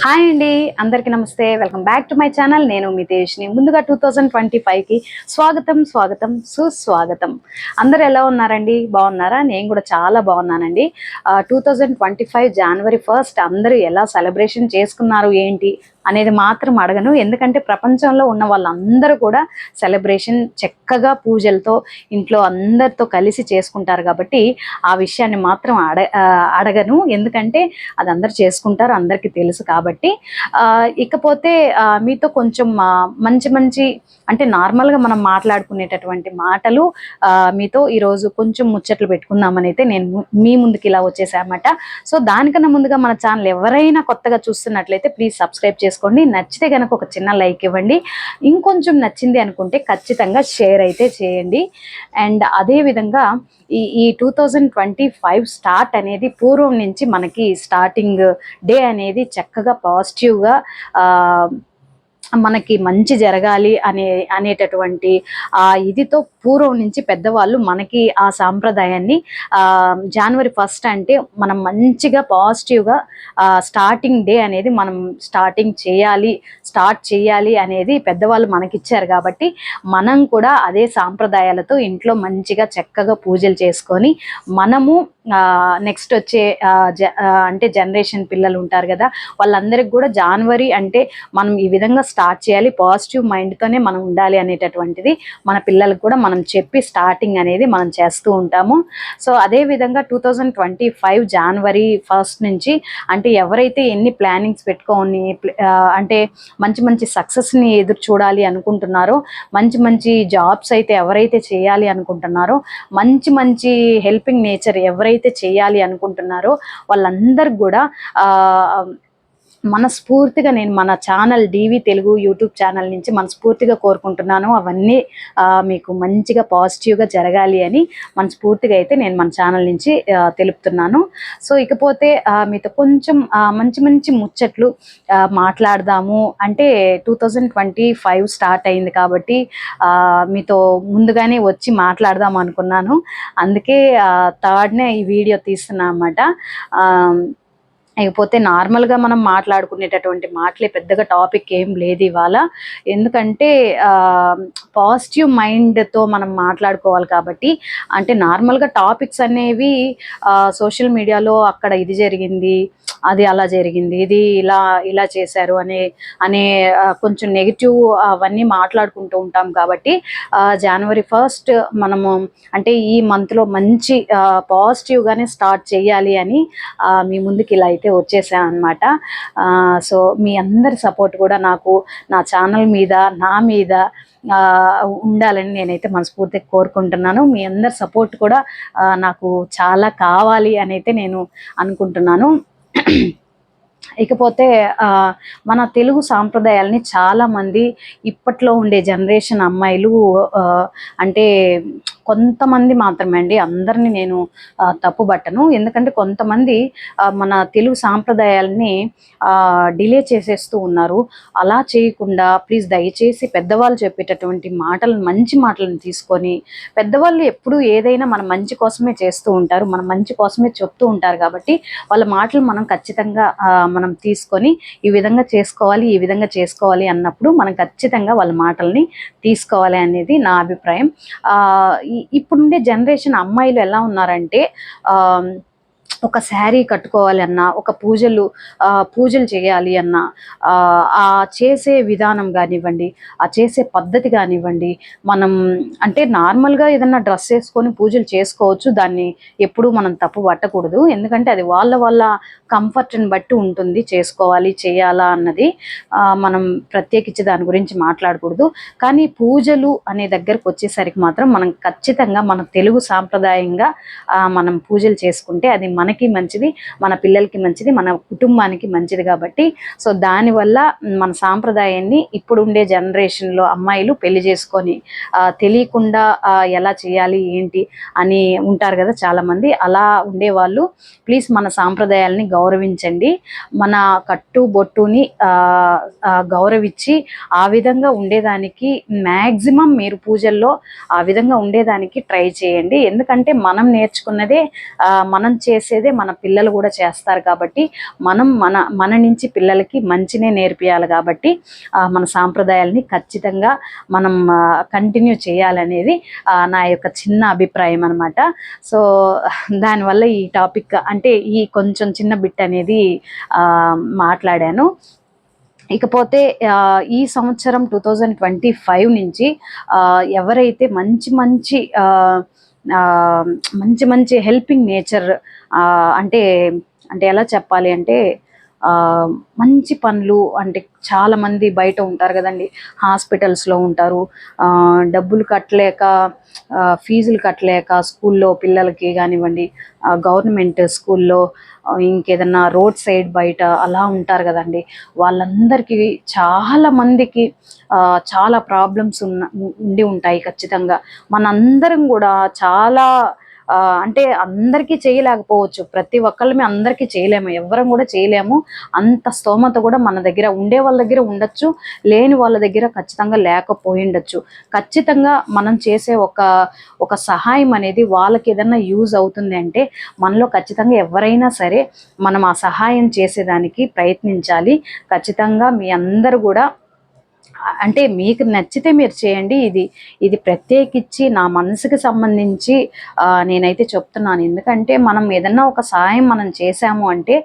Hi అండి, అందరికీ నమస్తే. Welcome back to my channel. నేను మీ తేజ్ని. ముందుగా 2025కి స్వాగతం స్వాగతం సుస్వాగతం. అందరూ ఎలా ఉన్నారండి? బాగున్నారా? నేను కూడా చాలా బాగున్నానండి. 2025 జనవరి 1 అందరూ ఎలా సెలబ్రేషన్ చేసుకున్నారు ఏంటి అనేది మాత్రం అడగను. ఎందుకంటే ప్రపంచంలో ఉన్న వాళ్ళందరూ కూడా సెలబ్రేషన్ చక్కగా పూజలతో ఇంట్లో అందరితో కలిసి చేసుకుంటారు కాబట్టి ఆ విషయాన్ని మాత్రం అడగను. ఎందుకంటే అది అందరు చేసుకుంటారు, అందరికీ తెలుసు కాబట్టి. ఇకపోతే మీతో కొంచెం మంచి మంచి అంటే నార్మల్గా మనం మాట్లాడుకునేటటువంటి మాటలు మీతో ఈరోజు కొంచెం ముచ్చట్లు పెట్టుకుందామని అయితే నేను మీ ముందుకి ఇలా వచ్చేసామట. సో దానికన్నా ముందుగా మన ఛానల్ ఎవరైనా కొత్తగా చూస్తున్నట్లయితే ప్లీజ్ సబ్స్క్రైబ్ చేసుకోండి. నచ్చితే కనుక ఒక చిన్న లైక్ ఇవ్వండి. ఇంకొంచెం నచ్చింది అనుకుంటే ఖచ్చితంగా షేర్ అయితే చేయండి. అండ్ అదేవిధంగా ఈ 2025 స్టార్ట్ అనేది పూర్వం నుంచి మనకి స్టార్టింగ్ డే అనేది చక్కగా పాజిటివ్గా మనకి మంచి జరగాలి అనేటటువంటి ఇదితో పూర్వం నుంచి పెద్దవాళ్ళు మనకి ఆ సాంప్రదాయాన్ని జనవరి 1 అంటే మనం మంచిగా పాజిటివ్గా స్టార్టింగ్ డే అనేది మనం స్టార్ట్ చేయాలి అనేది పెద్దవాళ్ళు మనకిచ్చారు. కాబట్టి మనం కూడా అదే సాంప్రదాయాలతో ఇంట్లో మంచిగా చక్కగా పూజలు చేసుకొని మనము నెక్స్ట్ వచ్చే అంటే జనరేషన్ పిల్లలు ఉంటారు కదా, వాళ్ళందరికీ కూడా జనవరి అంటే మనం ఈ విధంగా స్టార్ట్ చేయాలి, పాజిటివ్ మైండ్తోనే మనం ఉండాలి అనేటటువంటిది మన పిల్లలకు కూడా మనం చెప్పి స్టార్టింగ్ అనేది మనం చేస్తూ ఉంటాము. సో అదేవిధంగా 2025 జనవరి 1 నుంచి అంటే ఎవరైతే ఎన్ని ప్లానింగ్స్ పెట్టుకొని అంటే మంచి మంచి సక్సెస్ని ఎదురు చూడాలి అనుకుంటున్నారో, మంచి మంచి జాబ్స్ అయితే ఎవరైతే చేయాలి అనుకుంటున్నారో, మంచి మంచి హెల్పింగ్ నేచర్ ఎవరైతే చేయాలి అనుకుంటున్నారో వాళ్ళందరికి కూడా మనస్ఫూర్తిగా నేను మన ఛానల్ డివి తెలుగు యూట్యూబ్ ఛానల్ నుంచి మనస్ఫూర్తిగా కోరుకుంటున్నాను. అవన్నీ మీకు మంచిగా పాజిటివ్గా జరగాలి అని మనస్ఫూర్తిగా అయితే నేను మన ఛానల్ నుంచి తెలుపుతున్నాను. సో ఇకపోతే మీతో కొంచెం మంచి మంచి ముచ్చట్లు మాట్లాడదాము. అంటే 2025 స్టార్ట్ అయింది కాబట్టి మీతో ముందుగానే వచ్చి మాట్లాడదాం అనుకున్నాను. అందుకే థర్డ్నే ఈ వీడియో తీస్తున్నా అన్నమాట. ఇకపోతే నార్మల్గా మనం మాట్లాడుకునేటటువంటి మాటలే, పెద్దగా టాపిక్ ఏం లేదు ఇవాళ. ఎందుకంటే పాజిటివ్ మైండ్తో మనం మాట్లాడుకోవాలి కాబట్టి. అంటే నార్మల్గా టాపిక్స్ అనేవి సోషల్ మీడియాలో అక్కడ ఇది జరిగింది, అది అలా జరిగింది, ఇది ఇలా చేశారు అనే కొంచెం నెగిటివ్ అవన్నీ మాట్లాడుకుంటూ ఉంటాం. కాబట్టి జనవరి 1 మనము అంటే ఈ మంత్లో మంచి పాజిటివ్గానే స్టార్ట్ చేయాలి అని మీ ముందుకి ఇలా అయితే వచ్చేసాను అనమాట. సో మీ అందరి సపోర్ట్ కూడా నాకు నా ఛానల్ మీద నా మీద ఉండాలని నేనైతే మనస్ఫూర్తిగా కోరుకుంటున్నాను. మీ అందరి సపోర్ట్ కూడా నాకు చాలా కావాలి అని అయితే నేను అనుకుంటున్నాను. ఇకపోతే మన తెలుగు సాంప్రదాయాలని చాలామంది ఇప్పట్లో ఉండే జనరేషన్ అమ్మాయిలు అంటే కొంతమంది మాత్రమే అండి, అందరినీ నేను తప్పుబట్టను. ఎందుకంటే కొంతమంది మన తెలుగు సాంప్రదాయాలని డిలే చేసేస్తూ ఉన్నారు. అలా చేయకుండా ప్లీజ్ దయచేసి పెద్దవాళ్ళు చెప్పేటటువంటి మంచి మాటలను తీసుకొని, పెద్దవాళ్ళు ఎప్పుడూ ఏదైనా మన మంచి కోసమే చేస్తూ ఉంటారు, మన మంచి కోసమే చెప్తూ ఉంటారు. కాబట్టి వాళ్ళ మాటలు మనం ఖచ్చితంగా మనం తీసుకొని ఈ విధంగా చేసుకోవాలి అన్నప్పుడు మనం ఖచ్చితంగా వాళ్ళ మాటల్ని తీసుకోవాలి అనేది నా అభిప్రాయం. ఇప్పుడుండే జనరేషన్ అమ్మాయిలు ఎలా ఉన్నారంటే ఒక శారీ కట్టుకోవాలి అన్నా, ఒక పూజలు చేయాలి అన్నా, ఆ చేసే విధానం కానివ్వండి, ఆ చేసే పద్ధతి కానివ్వండి, మనం అంటే నార్మల్గా ఏదన్నా డ్రెస్ వేసుకొని పూజలు చేసుకోవచ్చు, దాన్ని ఎప్పుడూ మనం తప్పు పట్టకూడదు. ఎందుకంటే అది వాళ్ళ కంఫర్ట్ని బట్టి ఉంటుంది, చేయాలా అన్నది. మనం ప్రత్యేకించి దాని గురించి మాట్లాడకూడదు. కానీ పూజలు అనే దగ్గరకు వచ్చేసరికి మాత్రం మనం ఖచ్చితంగా మన తెలుగు సాంప్రదాయంగా మనం పూజలు చేసుకుంటే అది మనకి మంచిది, మన పిల్లలకి మంచిది, మన కుటుంబానికి మంచిది. కాబట్టి సో దానివల్ల మన సాంప్రదాయాన్ని ఇప్పుడుండే జనరేషన్లో అమ్మాయిలు పెళ్లి చేసుకొని తెలియకుండా ఎలా చేయాలి ఏంటి అని ఉంటారు కదా చాలామంది. అలా ఉండేవాళ్ళు ప్లీజ్ మన సాంప్రదాయాలని గౌరవించండి, మన కట్టుబొట్టుని గౌరవించి ఆ విధంగా ఉండేదానికి మ్యాక్సిమం మీరు పూజల్లో ఆ విధంగా ఉండేదానికి ట్రై చేయండి. ఎందుకంటే మనం నేర్చుకున్నదే మనం చేసే చేసేదే మన పిల్లలు కూడా చేస్తారు కాబట్టి మనం మన మన నుంచి పిల్లలకి మంచినే నేర్పియాలి కాబట్టి మన సాంప్రదాయాలని ఖచ్చితంగా మనం కంటిన్యూ చేయాలనేది నా యొక్క చిన్న అభిప్రాయం అనమాట. సో దానివల్ల ఈ టాపిక్ అంటే ఈ కొంచెం చిన్న బిట్ అనేది మాట్లాడాను. ఇకపోతే ఈ సంవత్సరం 2025 నుంచి ఎవరైతే మంచి మంచి మంచి మంచి హెల్పింగ్ నేచర్ అంటే అంటే ఎలా చెప్పాలి అంటే మంచి పనులు అంటే చాలామంది బయట ఉంటారు కదండి, హాస్పిటల్స్లో ఉంటారు, డబ్బులు కట్టలేక ఫీజులు కట్టలేక స్కూల్లో పిల్లలకి కానివ్వండి, గవర్నమెంట్ స్కూల్లో ఇంకేదన్నా రోడ్ సైడ్ బయట అలా ఉంటారు కదండి, వాళ్ళందరికీ చాలా మందికి చాలా ప్రాబ్లమ్స్ ఉండి ఉంటాయి. ఖచ్చితంగా మనందరం కూడా చాలా అంటే అందరికీ చేయలేకపోవచ్చు, ప్రతి ఒక్కళ్ళమే అందరికీ చేయలేము, ఎవరం కూడా చేయలేము. అంత స్తోమత కూడా మన దగ్గర ఉండే వాళ్ళ దగ్గర ఉండొచ్చు, లేని వాళ్ళ దగ్గర ఖచ్చితంగా లేకపోయి ఉండొచ్చు. ఖచ్చితంగా మనం చేసే ఒక సహాయం అనేది వాళ్ళకి ఏదన్నా యూజ్ అవుతుంది అంటే మనలో ఖచ్చితంగా ఎవరైనా సరే మనం ఆ సహాయం చేసేదానికి ప్రయత్నించాలి. ఖచ్చితంగా మీ అందరూ కూడా అంటే మీకు నచ్చితే మీరు చేయండి. ఇది ప్రత్యేకించి నా మనసుకి సంబంధించి నేనైతే చెప్తున్నాను. ఎందుకంటే మనం ఏదన్నా ఒక సహాయం మనం చేసాము అంటే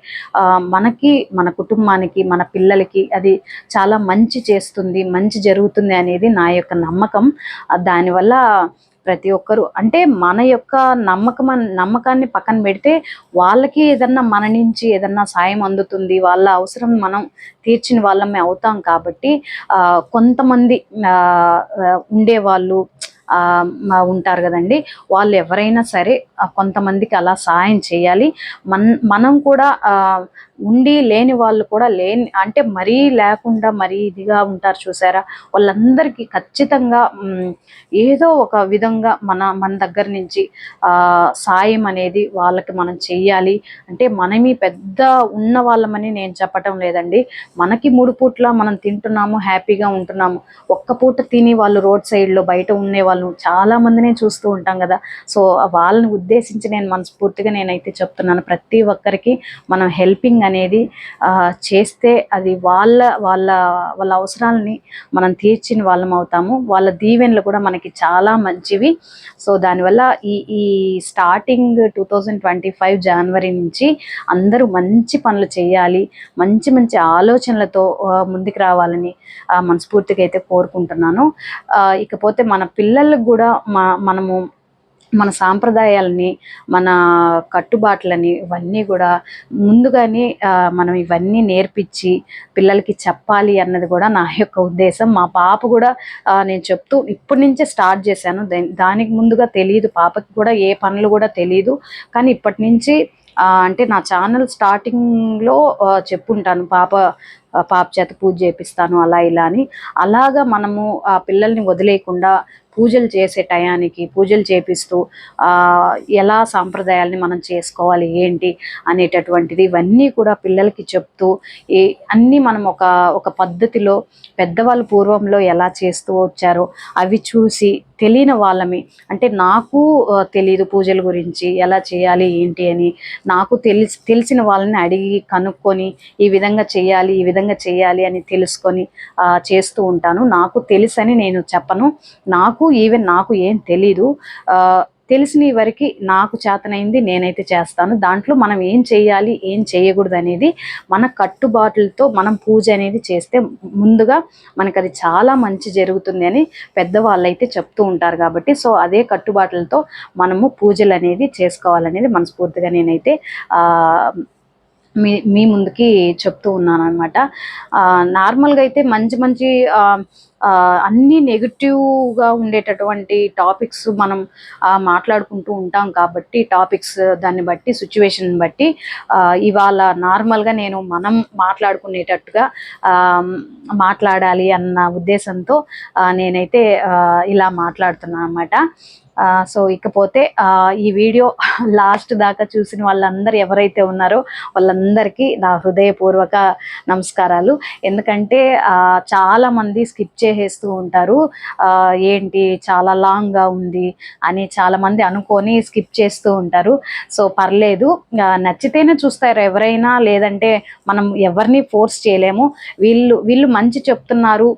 మనకి, మన కుటుంబానికి, మన పిల్లలకి అది చాలా మంచి చేస్తుంది, మంచి జరుగుతుంది అనేది నా యొక్క నమ్మకం. దానివల్ల ప్రతి ఒక్కరు అంటే మన యొక్క నమ్మకాన్ని పక్కన పెడితే వాళ్ళకి ఏదన్నా మన నుంచి ఏదన్నా సాయం అందుతుంది, వాళ్ళ అవసరం మనం తీర్చిన వాళ్ళమే అవుతాం. కాబట్టి కొంతమంది ఉండేవాళ్ళు ఉంటారు కదండి, వాళ్ళు ఎవరైనా సరే కొంతమందికి అలా సహాయం చేయాలి. మనం కూడా ఉండి లేని వాళ్ళు కూడా అంటే మరీ లేకుండా మరీ ఇదిగా ఉంటారు చూసారా, వాళ్ళందరికీ ఖచ్చితంగా ఏదో ఒక విధంగా మన దగ్గర నుంచి సాయం అనేది వాళ్ళకి మనం చెయ్యాలి. అంటే మనమి పెద్ద ఉన్న వాళ్ళమని నేను చెప్పటం లేదండి, మనకి 3 పూట్ల మనం తింటున్నాము, హ్యాపీగా ఉంటున్నాము. ఒక్క పూట తిని వాళ్ళు రోడ్ సైడ్లో బయట ఉండే వాళ్ళు చాలా మందినే చూస్తూ ఉంటాం కదా. సో వాళ్ళని ఉద్దేశించి నేను మనస్ఫూర్తిగా నేనైతే చెప్తున్నాను, ప్రతి ఒక్కరికి మనం హెల్పింగ్ అనేది చేస్తే అది వాళ్ళ వాళ్ళ వాళ్ళ అవసరాలని మనం తీర్చిన వాళ్ళం అవుతాము. వాళ్ళ దీవెనలు కూడా మనకి చాలా మంచివి. సో దానివల్ల ఈ స్టార్టింగ్ 2025 జనవరి నుంచి అందరూ మంచి పనులు చేయాలి, మంచి మంచి ఆలోచనలతో ముందుకు రావాలని మనస్ఫూర్తిగా అయితే కోరుకుంటున్నాను. ఇకపోతే మన పిల్లలకు కూడా మనము మన సాంప్రదాయాలని, మన కట్టుబాట్లని ఇవన్నీ కూడా ముందుగానే మనం ఇవన్నీ నేర్పించి పిల్లలకి చెప్పాలి అన్నది కూడా నా యొక్క ఉద్దేశం. మా పాప కూడా నేను చెప్తూ ఇప్పటి నుంచే స్టార్ట్ చేశాను. దానికి ముందుగా తెలియదు, పాపకి కూడా ఏ పనులు కూడా తెలియదు. కానీ ఇప్పటి నుంచి అంటే నా ఛానల్ స్టార్టింగ్లో చెప్పుంటాను, పాప చేత పూజ చేపిస్తాను అలా ఇలా అని. అలాగా మనము ఆ పిల్లల్ని వదిలేయకుండా పూజలు చేసే టయానికి పూజలు చేపిస్తూ ఎలా సాంప్రదాయాల్ని మనం చేసుకోవాలి ఏంటి అనేటటువంటిది ఇవన్నీ కూడా పిల్లలకి చెప్తూ అన్నీ మనం ఒక పద్ధతిలో పెద్దవాళ్ళు పూర్వంలో ఎలా చేస్తూ వచ్చారో అవి చూసి తెలియని వాళ్ళమి, అంటే నాకు తెలియదు పూజల గురించి ఎలా చేయాలి ఏంటి అని, నాకు తెలిసిన వాళ్ళని అడిగి కనుక్కొని ఈ విధంగా చేయాలి అని తెలుసుకొని చేస్తూ ఉంటాను. నాకు తెలుసని నేను చెప్పను, నాకు ఏం తెలీదు, తెలిసిన వరకు నాకు చేతనైంది నేనైతే చేస్తాను. దాంట్లో మనం ఏం చేయాలి ఏం చేయకూడదు అనేది మన కట్టుబాట్లతో మనం పూజ అనేది చేస్తే ముందుగా మనకు అది చాలా మంచి జరుగుతుంది అని పెద్దవాళ్ళు అయితే చెప్తూ ఉంటారు. కాబట్టి సో అదే కట్టుబాట్లతో మనము పూజలు అనేది చేసుకోవాలనేది మనస్ఫూర్తిగా నేనైతే మీ ముందుకి చెప్తూ ఉన్నాను అనమాట. నార్మల్గా అయితే మంచి అన్నీ నెగిటివ్గా ఉండేటటువంటి టాపిక్స్ మనం మాట్లాడుకుంటూ ఉంటాం. కాబట్టి టాపిక్స్ దాన్ని బట్టి సిచ్యువేషన్ బట్టి ఇవాళ నార్మల్గా మనం మాట్లాడుకునేటట్టుగా మాట్లాడాలి అన్న ఉద్దేశంతో నేనైతే ఇలా మాట్లాడుతున్నాను అనమాట. సో ఇకపోతే ఈ వీడియో లాస్ట్ దాకా చూసిన వాళ్ళందరూ ఎవరైతే ఉన్నారో వాళ్ళందరికీ నా హృదయపూర్వక నమస్కారాలు. ఎందుకంటే చాలామంది స్కిప్ చేసేస్తూ ఉంటారు. ఏంటి చాలా లాంగ్గా ఉంది అని చాలామంది అనుకొని స్కిప్ చేస్తూ ఉంటారు. సో పర్లేదు, నచ్చితేనే చూస్తారు ఎవరైనా, లేదంటే మనం ఎవరిని ఫోర్స్ చేయలేము. వీళ్ళు మంచి చెప్తున్నారు,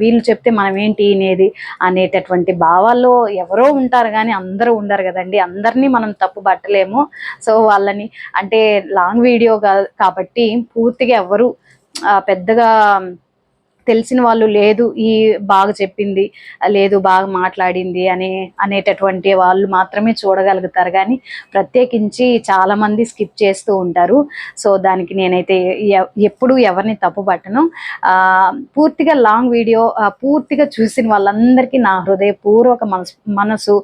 వీళ్ళు చెప్తే మనం ఏంటి అనేది అనేటటువంటి భావాల్లో ఎవరో ఉంటారు కానీ అందరూ ఉండరు కదండి. అందరినీ మనం తప్పు పట్టలేము. సో వాళ్ళని అంటే లాంగ్ వీడియో కాబట్టి పూర్తిగా ఎవరు పెద్దగా తెలిసిన వాళ్ళు లేదు, ఈ బాగా చెప్పింది లేదు బాగా మాట్లాడింది అనేటటువంటి వాళ్ళు మాత్రమే చూడగలుగుతారు. కానీ ప్రత్యేకించి చాలామంది స్కిప్ చేస్తూ ఉంటారు. సో దానికి నేనైతే ఎప్పుడు ఎవరిని తప్పు పట్టను. పూర్తిగా లాంగ్ వీడియో పూర్తిగా చూసిన వాళ్ళందరికీ నా హృదయపూర్వక మనసు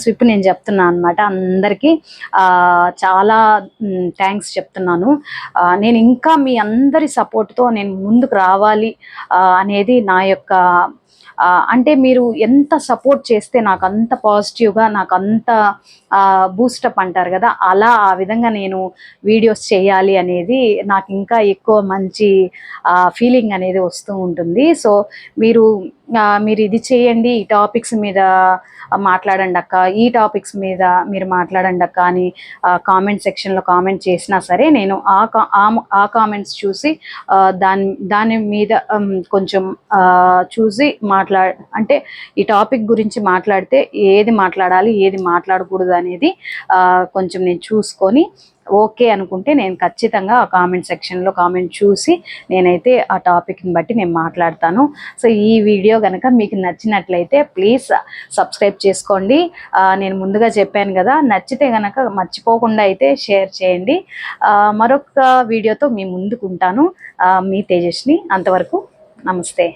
విప్పి నేను చెప్తున్నాను అనమాట. అందరికీ చాలా థ్యాంక్స్ చెప్తున్నాను. నేను ఇంకా మీ అందరి సపోర్ట్తో నేను ముందుకు రావాలి అనేది నా యొక్క అంటే మీరు ఎంత సపోర్ట్ చేస్తే నాకు అంత పాజిటివ్గా, నాకు అంత బూస్టప్ అంటారు కదా, అలా ఆ విధంగా నేను వీడియోస్ చేయాలి అనేది నాకు ఇంకా ఎక్కువ మంచి ఫీలింగ్ అనేది వస్తూ ఉంటుంది. సో మీరు ఇది చేయండి, ఈ టాపిక్స్ మీద మాట్లాడండి అక్క, ఈ టాపిక్స్ మీద మీరు మాట్లాడండి అక్క అని కామెంట్ సెక్షన్లో కామెంట్ చేసినా సరే నేను ఆ కామెంట్స్ చూసి దాని మీద కొంచెం చూసి అంటే ఈ టాపిక్ గురించి మాట్లాడితే ఏది మాట్లాడాలి ఏది మాట్లాడకూడదు అనేది కొంచెం నేను చూసుకొని ఓకే అనుకుంటే నేను ఖచ్చితంగా ఆ కామెంట్ సెక్షన్లో కామెంట్ చూసి నేనైతే ఆ టాపిక్ని బట్టి నేను మాట్లాడతాను. సో ఈ వీడియో కనుక మీకు నచ్చినట్లయితే ప్లీజ్ సబ్స్క్రైబ్ చేసుకోండి. నేను ముందుగా చెప్పాను కదా, నచ్చితే కనుక మర్చిపోకుండా అయితే షేర్ చేయండి. మరొక వీడియోతో మీ ముందుకు ఉంటాను. మీ తేజస్ని. అంతవరకు నమస్తే.